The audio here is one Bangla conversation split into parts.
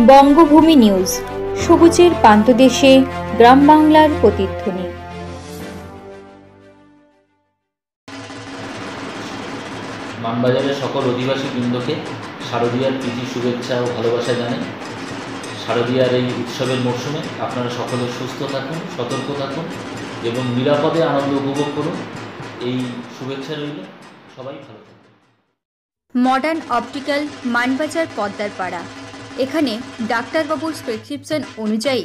বঙ্গভূমি নিউজ, সবুজের প্রান্তদেশে গ্রাম বাংলার প্রতিধ্বনি। মানবাজারের সকল অধিবাসী বৃন্দকে শারদীয়ার প্রীতি শুভেচ্ছা ও ভালোবাসা জানাই। শারদীয়ার এই উৎসবের মরশুমে আপনারা সকলে সুস্থ থাকুন, সতর্ক থাকুন এবং নিরাপদে আনন্দ উপভোগ করুন, এই শুভেচ্ছা রইল। সবাই ভালো থাকুন। মডার্ন অপটিক্যাল, মানবাজার, পদ্মার পাড়া। এখানে ডাক্তারবাবুর প্রেসক্রিপশন অনুযায়ী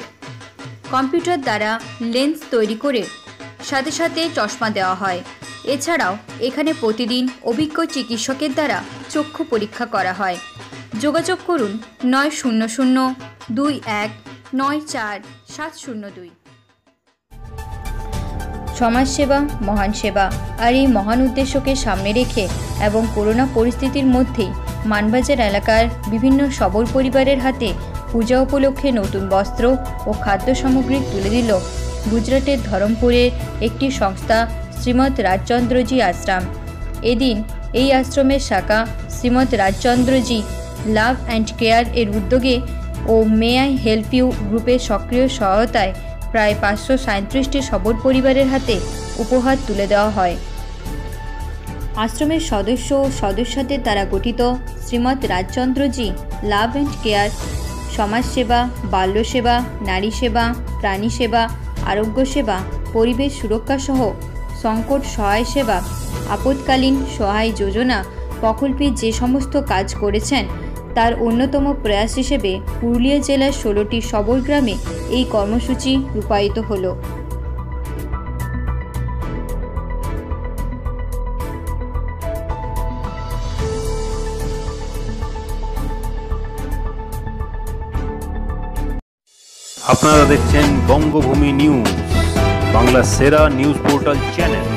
কম্পিউটার দ্বারা লেন্স তৈরি করে সাথে সাথে চশমা দেওয়া হয়। এছাড়াও এখানে প্রতিদিন অভিজ্ঞ চিকিৎসকের দ্বারা চক্ষু পরীক্ষা করা হয়। যোগাযোগ করুন 9002194702। সমাজসেবা মহান সেবা, আর এই মহান উদ্দেশ্যকে সামনে রেখে এবং করোনা পরিস্থিতির মধ্যেই মানবাজার এলাকার বিভিন্ন সবল পরিবারের হাতে পূজা উপলক্ষে নতুন বস্ত্র ও খাদ্য সামগ্রী তুলে দিল গুজরাটের ধরমপুরের একটি সংস্থা শ্রীমৎ রাজচন্দ্রজি আশ্রম। এদিন এই আশ্রমের শাখা শ্রীমৎ রাজচন্দ্রজি লাভ অ্যান্ড কেয়ার এর উদ্যোগে ও মে আই হেল্প ইউ গ্রুপের সক্রিয় সহায়তায় প্রায় 537টি সবল পরিবারের হাতে উপহার তুলে দেওয়া হয়। আশ্রমের সদস্য ও সদস্যদের দ্বারা গঠিত শ্রীমৎ রাজচন্দ্রজি লাভ অ্যান্ড কেয়ার সমাজসেবা, বাল্যসেবা, নারী সেবা, প্রাণী সেবা, আরোগ্য সেবা, পরিবেশ সুরক্ষা সহ সংকট সহায় সেবা, আপৎকালীন সহায় যোজনা প্রকল্পে যে সমস্ত কাজ করেছেন তার অন্যতম প্রয়াস হিসেবে পুরুলিয়া জেলার 16টি সবল গ্রামে এই কর্মসূচি রূপায়িত হলো। আপনারা দেখছেন বঙ্গভূমি নিউজ, বাংলার সেরা নিউজ পোর্টাল চ্যানেল।